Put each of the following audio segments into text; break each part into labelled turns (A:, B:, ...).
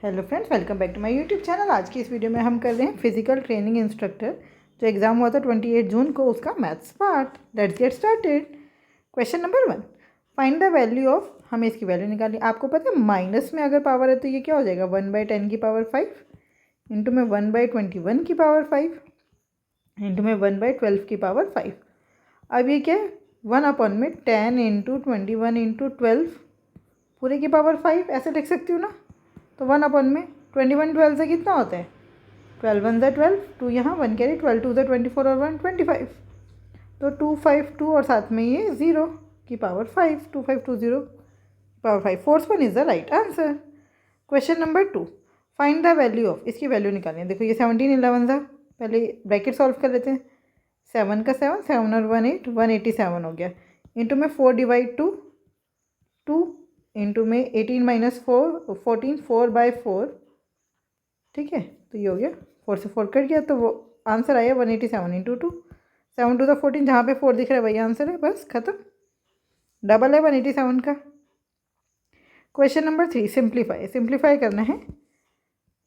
A: Hello friends, welcome back to my YouTube channel. आज की इस वीडियो में हम कर रहे हैं फिजिकल ट्रेनिंग इंस्ट्रक्टर जो एग्ज़ाम हुआ था 28 जून को, उसका maths part. Let's get started. Question number 1, find the value of, हमें इसकी वैल्यू निकालनी। आपको पता है माइनस में अगर पावर है तो ये क्या हो जाएगा, 1/10 की पावर 5 इंटू में 1/21 की पावर 5 इंटू में 1/12 की पावर 5। अब ये क्या है, 1 में 10 इंटू 21 इंटू 12 पूरे की पावर 5 ऐसे लिख सकती हूँ ना। तो 1 में 21 12 से कितना होता है, 12 1 12, 2 यहाँ 1 कैरी, 12 2 24 और 1 25। तो 252 और साथ में ये 0 की power 5, 2520 power 5। Fourth one is the right answer. Question number 2, find the value of, इसकी वैल्यू निकालनी है। देखो ये 17 11 था, पहले ब्रैकेट सॉल्व कर लेते हैं। 7 का 7, 7 और 1 8, 187 हो गया। इंटू में 4 डिवाइड 2 2 इंटू में 18 माइनस 4 14, 4/4। ठीक है, तो ये हो गया, 4 से 4 कट गया तो वो आंसर आया 187 इंटू 2। 7 2 14, जहाँ पे 4 दिख रहा है वही आंसर है, बस खत्म। डबल है 187 का। क्वेश्चन नंबर 3, सिंप्लीफाई करना है।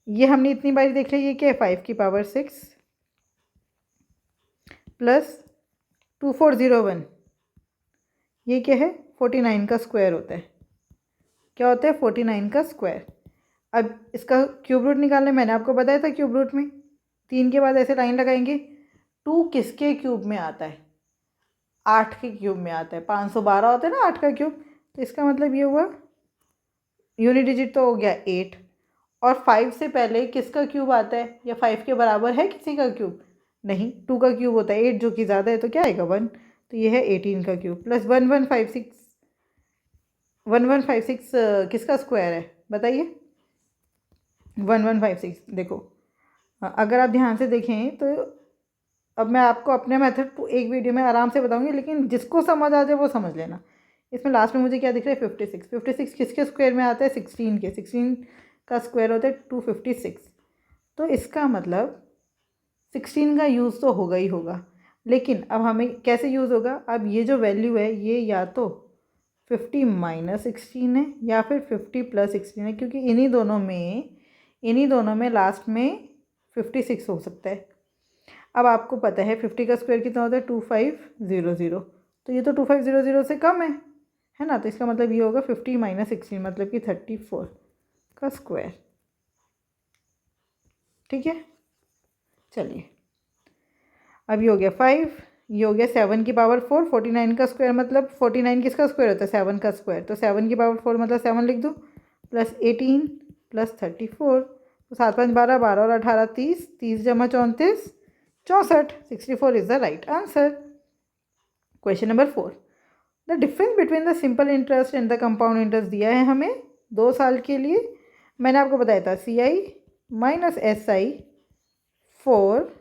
A: ये हमने इतनी बारी देख लिया, ये क्या है, 5 की पावर 6 प्लस 2401, ये क्या है, 49 का स्क्वायर होता है। क्या होता है, 49 का स्क्वायर। अब इसका क्यूब रूट निकालना है, मैंने आपको बताया था क्यूब रूट में 3 के बाद ऐसे लाइन लगाएंगे। 2 किसके क्यूब में आता है, 8 के क्यूब में आता है। 512 होता है ना 8 का क्यूब, तो इसका मतलब ये हुआ यूनिट डिजिट तो हो गया 8। और 5 से पहले किसका क्यूब आता है, या 5 के बराबर है किसी का क्यूब, नहीं, 2 का क्यूब होता है 8, जो कि ज़्यादा है तो क्या आएगा 1। तो ये है 18 का क्यूब प्लस 1156। 1156 किसका स्क्वायर है बताइए, 1156। देखो अगर आप ध्यान से देखें तो अब मैं आपको अपने मेथड एक वीडियो में आराम से बताऊंगी, लेकिन जिसको समझ आ जाए वो समझ लेना। इसमें लास्ट में मुझे क्या दिख रहा है, 56 किसके स्क्वायर में आता है, 16 के। 16 का स्क्वायर होता है 256। तो इसका मतलब 16 का यूज़ तो होगा ही होगा, लेकिन अब हमें कैसे यूज़ होगा। अब ये जो वैल्यू है ये या तो 50 माइनस 16 है या फिर 50 प्लस 16 है, क्योंकि इन्हीं दोनों में लास्ट में 56 हो सकता है। अब आपको पता है 50 का स्क्वायर कितना होता है, 2500। तो ये तो 2500 से कम है ना। तो इसका मतलब ये होगा 50 माइनस 16 मतलब कि 34 का स्क्वायर। ठीक है, चलिए अब ये हो गया 5, ये हो गया 7 की पावर 4। 49 का स्क्वायर मतलब 49 किसका स्क्वायर होता है, 7 का स्क्वायर। तो 7 की पावर 4 मतलब 7 लिख दो, प्लस 18 प्लस 34। तो 7 5 12, 12 और 18 30, 30 जमा 34 64। 64 is the right answer. Question number 4, the difference between the simple interest and the compound interest दिया है हमें 2 साल के लिए। मैंने आपको बताया था CI minus SI for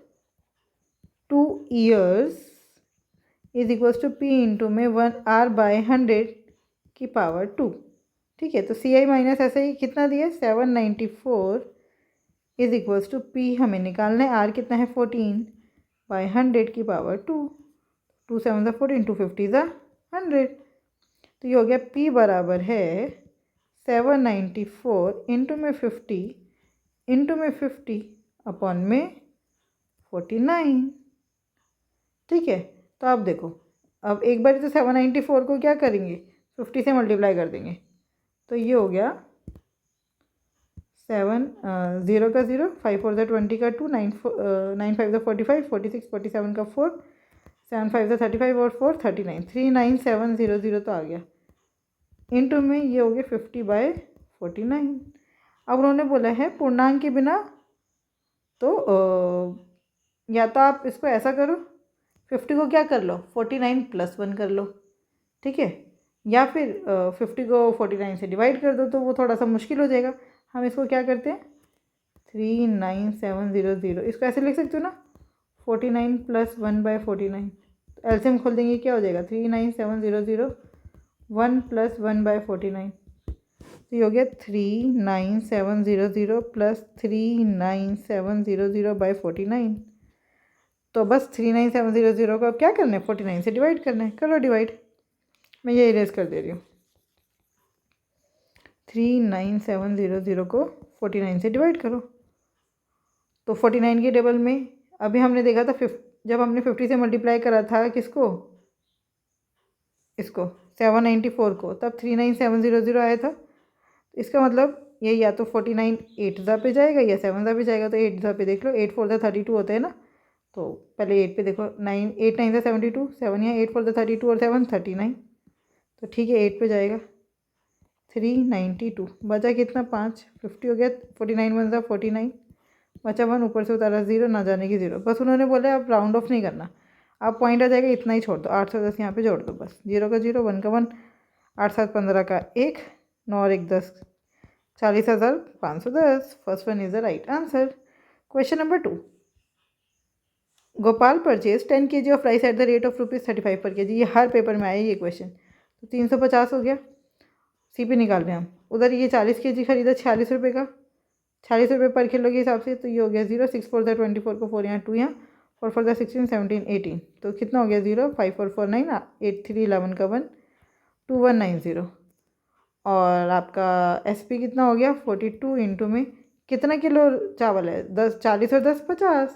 A: 2 years is equals to P into में 1R/100 की पावर 2। ठीक है, तो CI माइनस SI कितना दिया है, 794 इज इक्वल्स टू P हमें निकालना है। R कितना है, 14/100 की पावर 2। 2 7 14, 2 50 100। तो ये हो गया P बराबर है 794 इंटू में 50 इंटू में 50 अपॉन में 49। ठीक है, तो आप देखो, अब एक बार तो 794 को क्या करेंगे, 50 से मल्टीप्लाई कर देंगे। तो ये हो गया 7 0 का 0, 5 4 20 का 2, 9 5 45, 46 47 का 4, 7 5 35 और 4 39, 39700 तो आ गया। इंटू में ये हो गया 50/49। अब उन्होंने बोला है पूर्णांक के बिना, तो या तो आप इसको ऐसा करो, 50 को क्या कर लो, 49 प्लस 1 कर लो। ठीक है, या फिर 50 को 49 से डिवाइड कर दो, तो वो थोड़ा सा मुश्किल हो जाएगा। हम इसको क्या करते हैं, 39700, इसको ऐसे लिख सकते हो ना, 49 प्लस 1/49। तो एलसीएम खोल देंगे, क्या हो जाएगा, 39700 1 प्लस 1/49। तो ये हो गया 39700 प्लस 39700/49। तो बस 39700 को अब क्या करना है, 49 से डिवाइड करना है। करो डिवाइड, मैं ये इरेज कर दे रही हूँ। 39700 को 49 से डिवाइड करो। तो 49 के टेबल में अभी हमने देखा था जब हमने 50 से मल्टीप्लाई करा था किसको, इसको 794 को, तब 39700 आया था। इसका मतलब ये या तो 49 8 पे जाएगा या 7 पे जाएगा। तो 8 पे देख लो, 8 4 32 होता है ना, तो पहले 8 पे देखो, 9 8 9 72, 7 यहाँ 8 4 32 और 7 39, तो ठीक है 8 पे जाएगा। 392 बचा कितना 5, 50 हो गया, 49 1 49, बचा 1, ऊपर से उतारा 0, ना जाने की 0। बस उन्होंने बोला आप राउंड ऑफ नहीं करना, आप पॉइंट आ जाएगा इतना ही छोड़ दो, 810 यहाँ पे जोड़ दो बस, 0 का 0, 1 का 1, 8 7 15 का 1, 9 और 1 10, 40,510। First one is the right answer. Question number 2, Gopal purchase 10 kg of rice at the rate of ₹35 पर kg। ये हर पेपर में आया ये क्वेश्चन। तो 350 हो गया, सी पे निकाल रहे हैं हम। उधर ये 40 kg खरीदा 46 रुपये का, 46 रुपये पर किलो के हिसाब से, तो ये हो गया 0, 6 4 24 को 4 यहाँ 2 यहाँ 4 4 16 17 18, तो कितना हो गया 0, 5 4 4 9 8 3 11 का 1 2190। और आपका SP कितना हो गया 42 इंटू में कितना किलो चावल है, 10 40 और 10 50,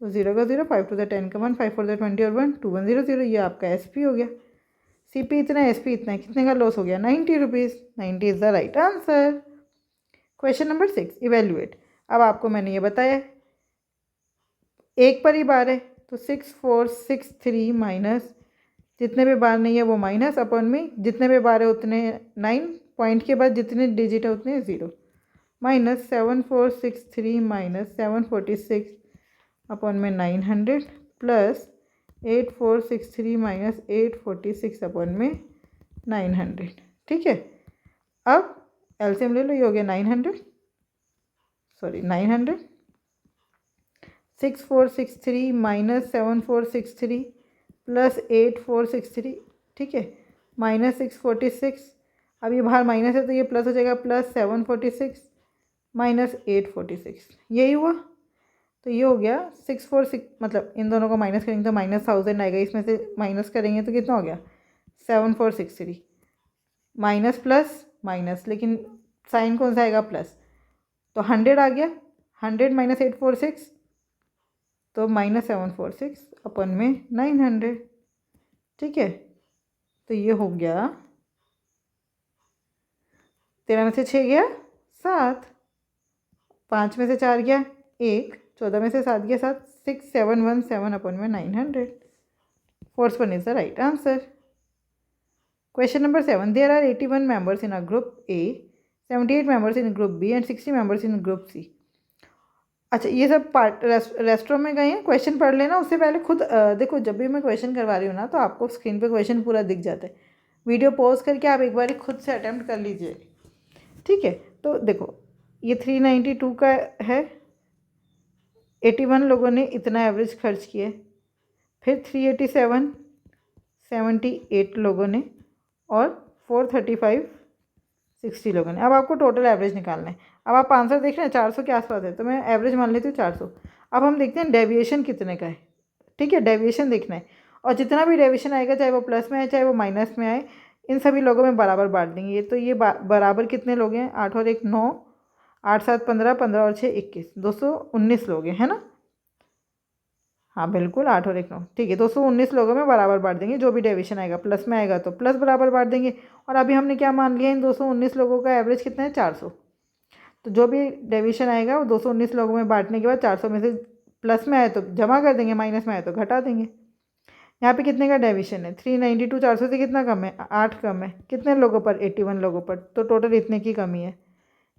A: तो 0 का 0, 5 2 10 का 1 5 4 20 और 1 2100, ये आपका SP हो गया। CP इतना है, SP इतना है, कितने का लॉस हो गया 90 rupees. 90 is the right answer. Question number 6, evaluate. अब आपको मैंने ये बताया एक पर ही बार है, तो 6 4 6 3 माइनस जितने भी बार नहीं है वो माइनस अपॉन में जितने भी बार है उतने 9, पॉइंट के बाद जितने डिजिट है उतने 0, माइनस 7 4 6 3 माइनस 746 अपॉन में 900 प्लस 8 4 6 3 माइनस 846 अपॉन में 900। ठीक है, अब एलसीएम ले लो, ये हो गया 900 6 4 6 3 माइनस 7 4 6 3 प्लस 8 4 6 3, ठीक है, माइनस 646, अब ये बाहर माइनस है तो ये प्लस हो जाएगा, प्लस 746 माइनस 846, यही हुआ। तो ये हो गया 6 4 6, मतलब इन दोनों को माइनस करेंगे तो माइनस 1000 आएगा, इसमें से माइनस करेंगे तो कितना हो गया 7 4 6 3, माइनस प्लस माइनस, लेकिन साइन कौन सा आएगा प्लस, तो 100 आ गया, 100 माइनस 846, तो माइनस 746 अपन में 900। ठीक है, तो ये हो गया 13 में से 6 गया 7, 5 में से 4 गया 1, 14 में से 7 गया 7, 6 7 1 7 अपन में 900। Fourth one is the right answer. Question number 7, there are 81 members in a group A, 78 members in group B and 60 members in group C. अच्छा, ये सब पार्ट रेस्टोरेंट में गए हैं, क्वेश्चन पढ़ लेना उससे पहले खुद देखो, जब भी मैं क्वेश्चन करवा रही हूँ ना तो आपको स्क्रीन पे क्वेश्चन पूरा दिख जाता है, वीडियो पॉज करके आप एक बार खुद से अटेम्प्ट कर लीजिए। ठीक है, तो देखो ये 392 का है, 81 लोगों ने इतना एवरेज खर्च किया, फिर 387 78 लोगों ने, और 435 60 लोगों ने। अब आपको टोटल एवरेज निकालना है। अब आप आंसर देख रहे हैं 400 के आसपास है, तो मैं एवरेज मान लेती हूँ 400। अब हम देखते हैं डेविएशन कितने का है। ठीक है, डेविएशन देखना है, और जितना भी डेविएशन आएगा, चाहे वो प्लस में आए चाहे वो माइनस में आए, इन सभी लोगों में बराबर बांट देंगे। ये तो ये बराबर कितने लोग हैं, 8 और 1 9, 8 7 15, 15 और 6 21, 219 लोग हैं, है ना। हाँ बिल्कुल, 8 और 1 9, ठीक है, 219 लोगों में बराबर बांट देंगे। जो भी डेविएशन आएगा, प्लस में आएगा तो प्लस बराबर बांट देंगे। और अभी हमने क्या मान लिया, इन 219 लोगों का एवरेज कितना है 400, तो जो भी डेविएशन आएगा वो 219 लोगों में बांटने के बाद 400 में से प्लस में आए तो जमा कर देंगे, माइनस में आए तो घटा देंगे। यहाँ पे कितने का डेविएशन है 392, 400 से कितना कम है 8 कम है, कितने लोगों पर 81 लोगों पर, तो टोटल इतने की कमी है।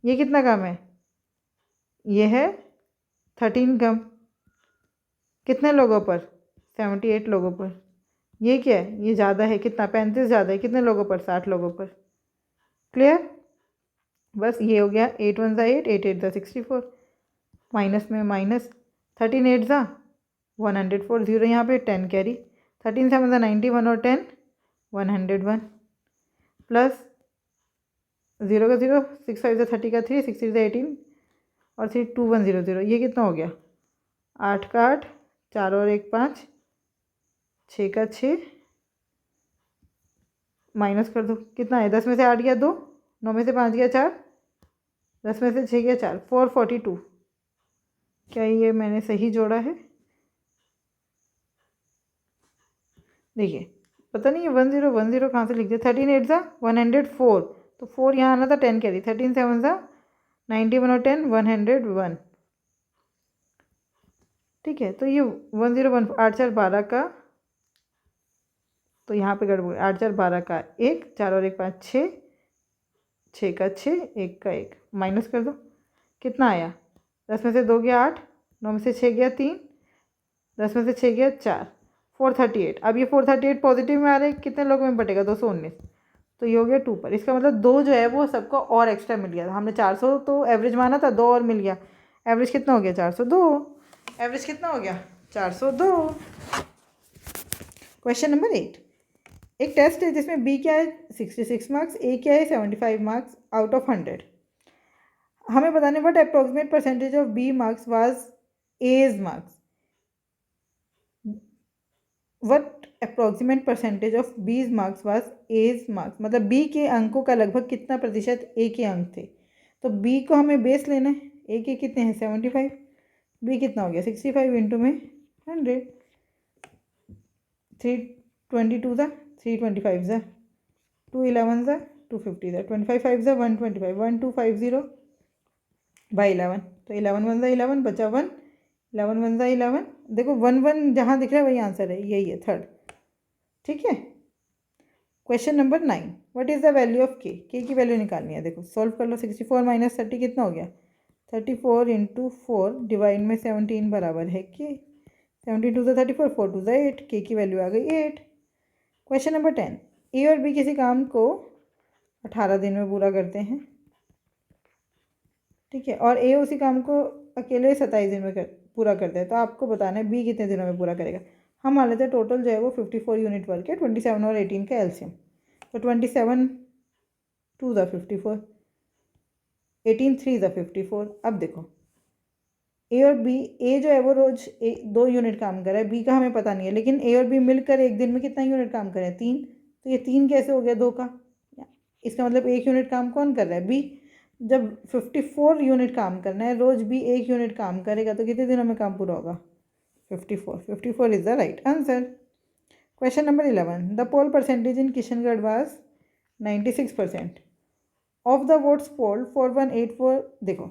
A: ये कितना कम है, ये है 13 कम, कितने लोगों पर 78 लोगों पर। ये क्या है, ये ज़्यादा है, कितना 35 ज़्यादा है, कितने लोगों पर 60 लोगों पर। क्लियर, बस ये हो गया 8 1 8, 8 8 64, माइनस में माइनस, 13 8 104, 0 यहाँ पे 10 कैरी, 13 7 91 और 10 101, प्लस 0 का 0, 6 5 30 का 3, 6 3 18 और 3 2 1 0 0, ये कितना हो गया 8 का 8, 4 और 1 5, 6 का 6, माइनस कर दो, कितना है 10 में से 8 गया 2, 9 में से 5 गया 4, 10 में से 6 गया 4, 442। क्या ये मैंने सही जोड़ा है? देखिए पता नहीं ये 1010 कहाँ से लिख दिया। 13 8 ज़ा 104, तो 4 यहाँ आना था, 10 कैरी, 13 7 ज़ा 91 और 10 101। ठीक है, तो ये 101 8 4 12 का, तो यहाँ पे गड़बड़, 8 4 12 का 1, 4 और 1 5 6, 6 का 6, 1 का 1, माइनस कर दो, कितना आया? 10 में से 2 गया 8, 9 में से 6 गया 3, 10 में से 6 गया 4, 438। अब ये 438 पॉजिटिव में आ रहा है, कितने लोगों में बटेगा? 219, तो ये हो गया 2 पर। इसका मतलब 2 जो है वो सबको और एक्स्ट्रा मिल गया था। हमने 400 तो एवरेज माना था, 2 और मिल गया। एवरेज कितना हो गया? 402। एवरेज कितना हो गया? 402। क्वेश्चन नंबर 8, एक टेस्ट है जिसमें बी क्या है 66 मार्क्स, ए क्या है 75 मार्क्स आउट ऑफ 100। हमें बताने what approximate percentage of B marks was A's marks. What approximate percentage of B's marks was A's marks, मतलब बी के अंकों का लगभग कितना प्रतिशत ए के अंक थे। तो बी को हमें बेस लेना है, ए के कितने हैं 75, बी कितना हो गया 65 इंटू में 100, 322 ज़ा 325 ज़ा 211 ज़ा 250 ज़ा 25 5 ज़ा 125 1250 बाई 11, तो 11 1 ज़ा 11 बचा 1, 11 1 ज़ा 11, देखो 1 1 जहाँ दिख रहा है वही आंसर है, यही है थर्ड। ठीक है, question number 9, what is the value of के की वैल्यू निकालनी है। देखो सॉल्व कर लो, 64 माइनस 30 कितना हो गया 34 इंटू 4 डिवाइड में 17 बराबर है के, 17 2 ज़ा 34, 4 2 ज़ा 8, के की वैल्यू आ गई 8। क्वेश्चन नंबर 10, ए और बी किसी काम को 18 दिन में पूरा करते हैं। ठीक है, और ए उसी काम को अकेले 27 दिन में पूरा करता है, तो आपको बताना है बी कितने दिनों में पूरा करेगा। हम मान लेते हैं टोटल जो है वो 54 यूनिट वर्क है, 27 और 18 का एलसीएम, तो 27 2 ज़ा 54, 18 3 ज़ा 54। अब देखो ए और बी, ए जो है वो रोज 2 यूनिट काम कर रहा है, बी का हमें पता नहीं है, लेकिन ए और बी मिलकर एक दिन में कितना यूनिट काम कर रहे हैं 3, तो ये 3 कैसे हो गया 2 का, इसका मतलब 1 यूनिट काम कौन कर रहा है बी। जब 54 यूनिट काम करना है, रोज बी 1 यूनिट काम करेगा, तो कितने दिनों में काम पूरा होगा 54, 54 is the right answer. Question number 11, the poll percentage in Kishangarh was 96%, of the votes polled 4184। देखो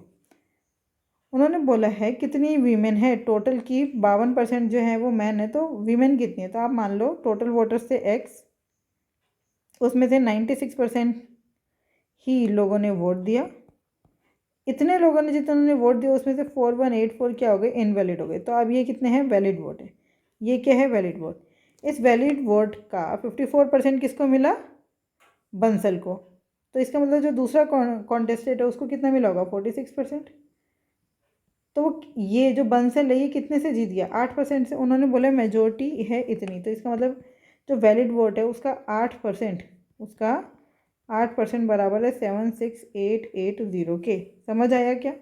A: उन्होंने बोला है कितनी वीमेन है, टोटल की 52% जो है वो मैन है, तो वीमेन कितनी है, तो आप मान लो टोटल वोटर्स थे एक्स, उसमें से 96% ही लोगों ने वोट दिया। इतने लोगों ने जितने वोट दिया उसमें से 4184 क्या हो गए इनवैलिड हो गए, तो अब ये कितने हैं वैलिड वोट है। ये क्या है वैलिड वोट। इस वैलिड वोट का 54% किसको मिला बंसल को, तो इसका मतलब जो दूसरा कॉन्टेस्टेंट है उसको कितना मिला होगा 46%। तो ये जो बंसल है ये कितने से जीत गया 8% से, उन्होंने बोला मेजोरिटी है इतनी, तो इसका मतलब जो वैलिड वोट है उसका 8%, उसका 8% बराबर है 76880 के। समझ आया क्या?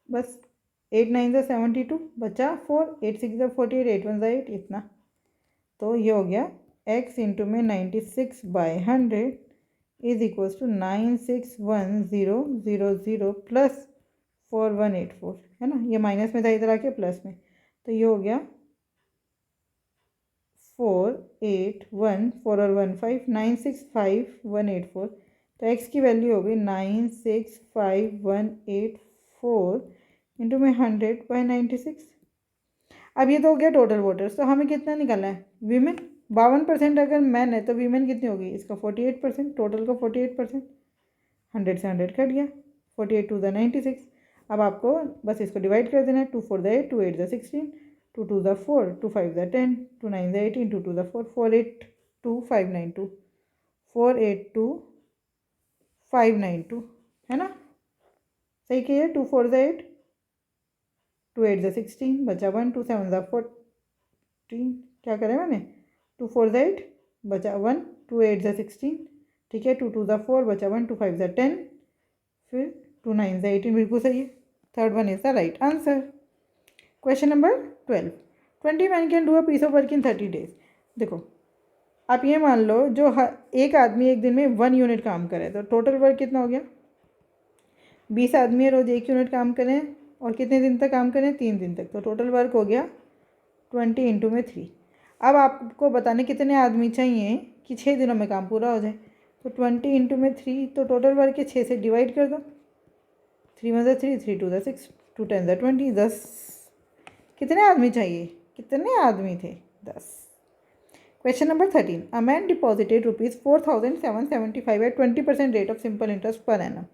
A: बस 8 9 ज़ा 72 बचा 4, 8 6 ज़ा 48, 8 1 ज़ा 8, इतना। तो ये हो गया x इंटू में 96 by 100 is equals to 961000 plus 4184, है ना, ये माइनस में था इधर आके प्लस में, तो ये हो गया 481 4 और 1 5 965184, तो x की वैल्यू हो गई 965184 इंटू में 100 बाई 96। अब ये तो हो गया टोटल वोटर्स, तो हमें कितना निकालना है वीमेन। 52% अगर मैन है तो वीमेन कितनी होगी इसका 48%, टोटल का 48%, 100 से 100 कट गया, 48 2 ज़ा 96। अब आपको बस इसको डिवाइड कर देना है, 2 4 ज़ा 8, 2 8 ज़ा 16, 2 2 ज़ा 4, 2 5 ज़ा 10, 2 9 ज़ा 18, 2 2 ज़ा 4, 482 592 482 592, है ना, सही किया। 2 4 ज़ा 8, 2 8 ज़ा 16 बचा 1, 2 7 ज़ा 14, क्या करें मैंने 2 4 ज़ा 8 बचा 1, 2 8 ज़ा 16, ठीक है, 2 2 ज़ा 4 बचा 1, 2 5 ज़ा 10, फिर 2 9 ज़ा 18, बिल्कुल सही है, third one is the right answer. Question number 12, 20 man can do a piece of work in 30 days. देखो आप ये मान लो जो एक आदमी एक दिन में 1 यूनिट काम करे तो टोटल वर्क कितना हो गया? 20 आदमी रोज़ 1 यूनिट काम करें और कितने दिन तक काम करें? 3 दिन तक। तो टोटल वर्क हो गया 20 इंटू में 3। अब आपको बताने कितने आदमी चाहिए कि 6 दिनों में काम पूरा हो जाए। तो 20 इंटू में 3, तो टोटल वर्क के 6 से डिवाइड कर दो। 3 1 3, 3 2 6, 2 10 20, 10। कितने आदमी चाहिए? कितने आदमी थे? 10। Question number 13, a man deposited ₹4,775 at 20% rate of simple interest per annum.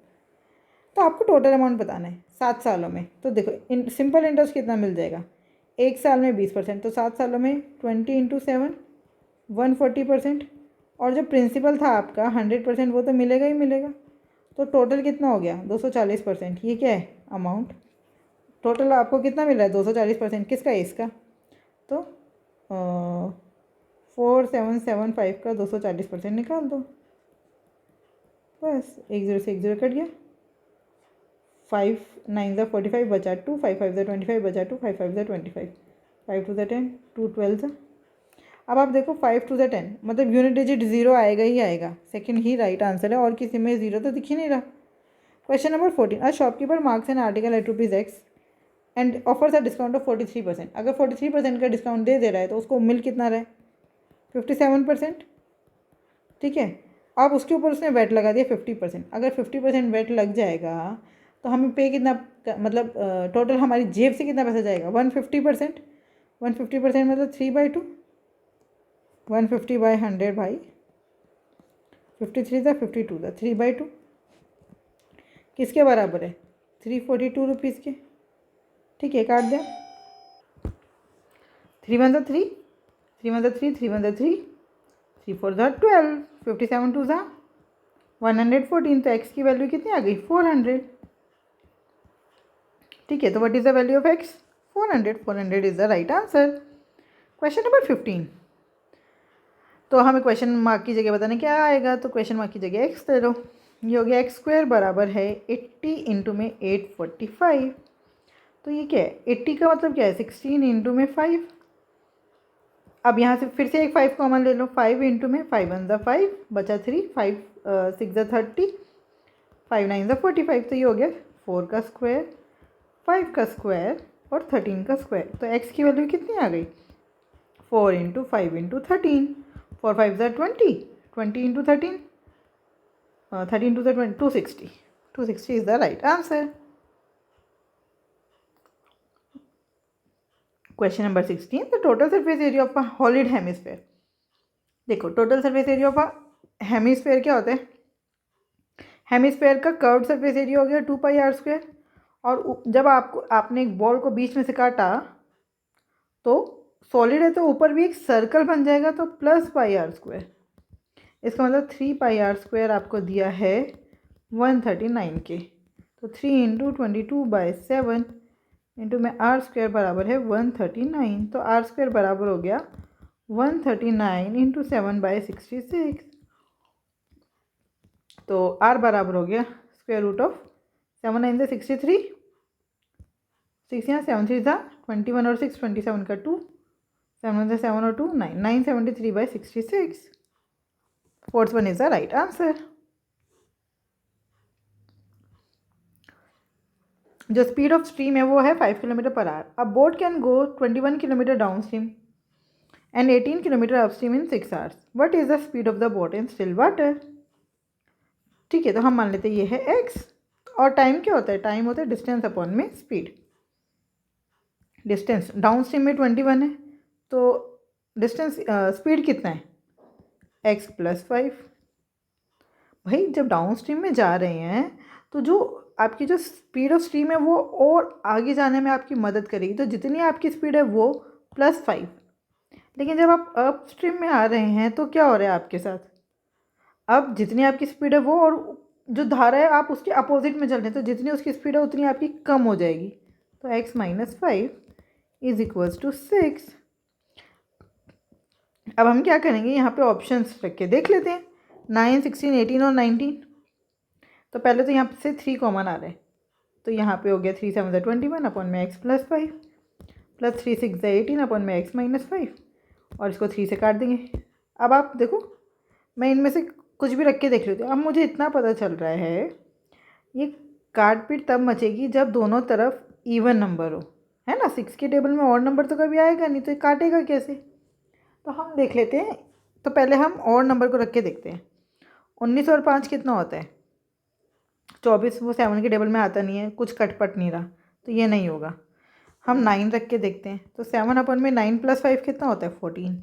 A: तो आपको टोटल अमाउंट बताना है 7 सालों में। तो देखो सिंपल इंटरेस्ट कितना मिल जाएगा? एक साल में 20%, तो 7 सालों में 20 इंटू 7, 140%। और जो प्रिंसिपल था आपका 100%, वो तो मिलेगा ही मिलेगा। तो टोटल कितना हो गया? 240%। ये क्या है? अमाउंट। टोटल आपको कितना मिल रहा है? 240%। किसका? इसका। तो 4775 का 240% निकाल दो। बस 1 0 से 1 0 कट गया। 5 9 45 बचा 2, 5 5 25 बचा 2, 5 5 25, 5 2 10, 2 12। अब आप देखो 5 2 10 मतलब यूनिट डिजिट 0 आएगा ही आएगा। सेकंड ही राइट आंसर है, और किसी में 0 तो दिख ही नहीं रहा। Question number 14, a shopkeeper marks an article at ₹X and offers a discount of 43%। अगर 43% का डिस्काउंट दे रहा है तो उसको मिल कितना रहा है? 57%। ठीक है। अब उसके ऊपर उसने वेट लगा दिया 50%। अगर 50% वेट लग जाएगा तो हमें पे कितना, मतलब टोटल हमारी जेब से कितना पैसा जाएगा? 150%। 150% मतलब 3/2। 150/100 भाई 53 था 52 था 3/2 किसके बराबर है? 342 रुपीज़ के। ठीक है, काट दें। 3 1 3, 3 1 3, 3 1 3, 3 4 12, 57 2 114। तो एक्स की वैल्यू कितनी आ गई? 400। ठीक है, तो what is the value of x? 400। 400 is the right answer. Question number 15, तो हमें क्वेश्चन मार्क की जगह बताने क्या आएगा? तो क्वेश्चन मार्क की जगह एक्स दे दो। ये हो गया x² बराबर है 80 इंटू में 845। तो ये क्या है? 80 का मतलब क्या है? 16 इंटू में 5। अब यहाँ से फिर से एक 5 कॉमन ले लो। 5 इंटू में 5 1 ज़ा 5 बचा 3, 5 6 ज़ा 30, 5 9 ज़ा 45। तो ये हो गया 4 का स्क्वायर, 5 का स्क्वायर और 13 का स्क्वायर। तो x की वैल्यू कितनी आ गई? 4 इंटू 5 इंटू 13, 4 5 ज़ा 20, 20 into 13, 13 to the 20, 260. 260 is the right answer. Question number 16, the total surface area of a solid hemisphere. देखो total surface area of a hemisphere क्या होता है? हेमिस्फेयर का कर्व सरफेस एरिया हो गया 2πr²। और जब आपने एक बॉल को बीच में से काटा तो सॉलिड है तो ऊपर भी एक सर्कल बन जाएगा, तो +πr²। इसका मतलब 3πr² आपको दिया है 139 के। तो 3 इंटू 22/7 इंटू में r² बराबर है 139। तो r² बराबर हो गया 139 इंटू 7/66। तो r बराबर हो गया √ऑफ 7 9 ज़ा 63, 6 यहाँ 7 3 ज़ा 21 और 6 27 का 2, 7 1 ज़ा 7 और 2 9, 973/66। Fourth one is the right answer. जो स्पीड ऑफ स्ट्रीम है वो है 5 किलोमीटर पर आवर। अब boat can go 21 kilometre down stream and 18 kilometre up stream in 6 hours. What is the speed of the boat in still water? ठीक है, तो हम मान लेते हैं ये है x। और टाइम क्या होता है? टाइम होता है डिस्टेंस अपॉन में स्पीड। डिस्टेंस डाउन स्ट्रीम में 21 है, तो डिस्टेंस स्पीड कितना है? x + 5। भाई जब डाउन स्ट्रीम में जा रहे हैं तो जो आपकी जो स्पीड ऑफ स्ट्रीम है वो और आगे जाने में आपकी मदद करेगी। तो जितनी आपकी स्पीड है वो +5। लेकिन जब आप अप स्ट्रीम में आ रहे हैं तो क्या हो रहा है आपके साथ? अब जितनी आपकी स्पीड है वो, और जो धारा है आप उसके अपोजिट में चल रहे हैं, तो जितनी उसकी स्पीड है उतनी आपकी कम हो जाएगी। तो x - 5 = 6। अब हम क्या करेंगे, यहाँ पे ऑप्शंस रख के देख लेते हैं। 9 16 18 और 19। तो पहले तो यहाँ से 3 कॉमन आ रहे हैं, तो यहाँ पे हो गया 3 7 21 अपॉन में x + 5 +3 6 18 अपॉन में x - 5, और इसको 3 से काट देंगे अब आप देखो, मैं इनमें से कुछ भी रख के देख लेती हूँ। अब मुझे इतना पता चल रहा है, ये काटपीट तब मचेगी जब दोनों तरफ इवन नंबर हो, है ना। 6 के टेबल में और नंबर तो कभी आएगा नहीं, तो ये काटेगा कैसे। तो हम देख लेते हैं। तो पहले हम और नंबर को रख के देखते हैं। 19 और 5 कितना होता है? 24। वो 7 के टेबल में आता नहीं है, कुछ कटपट नहीं रहा, तो ये नहीं होगा। हम 9 रख के देखते हैं। तो 7 अपन में 9 + 5 कितना होता है? 14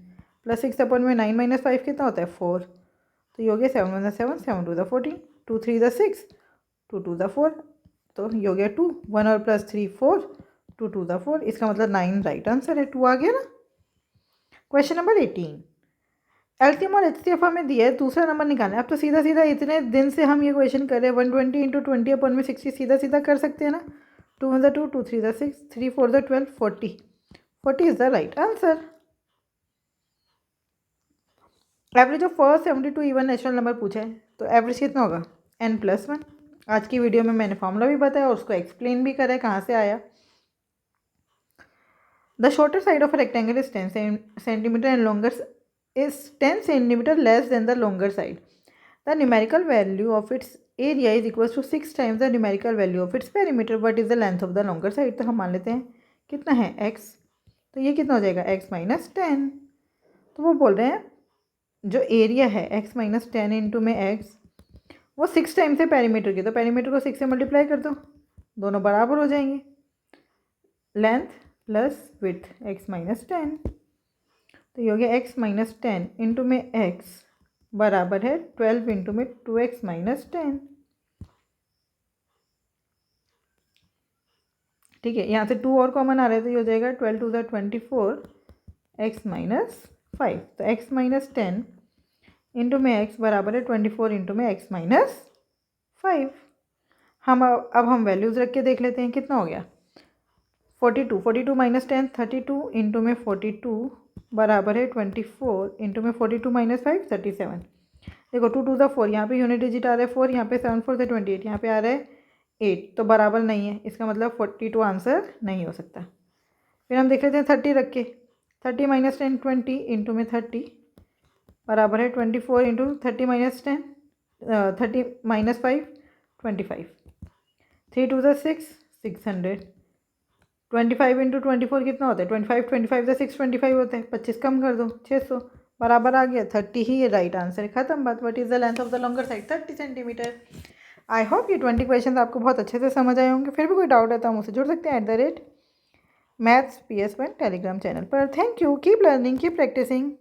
A: + 6 अपन में 9 - 5 कितना होता है? 4। तो ये हो गया 7 × 1 = 7, 7 × 2 = 14, 2 × 3 = 6, 2 × 2 = 4। तो ये हो गया 2, 1 और +3 4, 2 × 2 = 4। इसका मतलब 9 राइट आंसर है। 2 आ गया ना। क्वेश्चन नंबर 18, एलसीएम और एचसीएफ हमें दिया है, दूसरा नंबर निकालना है। अब तो सीधा सीधा इतने दिन से हम ये क्वेश्चन कर रहे हैं, 120 × 20 अपन में 60 सीधा सीधा कर सकते हैं ना। 2 × 2 2 × 3 = 6, 3 × 4 = 12, 40। 40 is the right answer. Average of first 72 even natural number पूछा है, तो एवरेज कितना होगा? n+1। आज की वीडियो में मैंने फॉर्मूला भी बताया और उसको एक्सप्लेन भी करा है कहाँ से आया। The shorter side of rectangle is 10 centimetre and longer is 10 centimeter less than the longer side. The numerical value of its area is equals to 6 times the numerical value of its perimeter. What is the length of the longer side? तो हम मान लेते हैं कितना है x, तो ये कितना हो जाएगा x - 10। तो वो बोल रहे हैं जो एरिया है x - 10 इंटू में x, वो 6 टाइम्स है पेरीमीटर की, तो पेरीमीटर को 6 से मल्टीप्लाई कर दो, दोनों बराबर हो जाएंगे। लेंथ प्लस विड्थ x - 10, तो ये हो गया x - 10 इंटू में x बराबर है 12 इंटू में 2x - 10। ठीक है, यहाँ से 2 और कॉमन आ रहा है, तो ये हो जाएगा 12 × 2 = 24, x - 5। तो x - 10 इंटू में x बराबर है 24 इंटू में x - 5। अब हम वैल्यूज़ रख के देख लेते हैं कितना हो गया। 42 42 - 10 32 इंटू में 42 बराबर है 24 इंटू में 42 - 5 37। देखो 2 × 2 = 4, यहाँ पे यूनिट डिजिट आ रहा है 4, यहाँ पे 7 × 4 = 28, यहाँ पे आ रहा है 8, तो बराबर नहीं है। इसका मतलब 42 आंसर नहीं हो सकता। फिर हम देख लेते हैं 30 रख के। 30 - 10 20 इंटू में 30 बराबर है 24 इंटू 30 - 10 30 - 5 25। 3 × 2 = 6 600। 25 इंटू 24 कितना होता है? 25 25 = 6 25 होता है, 25 कम कर दो 600 बराबर आ गया 30 ही ये राइट आंसर है। खत्म बात। What is the length of the longer side? 30 centimetre. I hope ये 20 क्वेश्चन आपको बहुत अच्छे से समझ आए होंगे। फिर भी कोई डाउट है तो हम मुझसे जुड़ सकते हैं @maths PS1 टेलीग्राम चैनल पर। Thank you, keep learning, keep practising.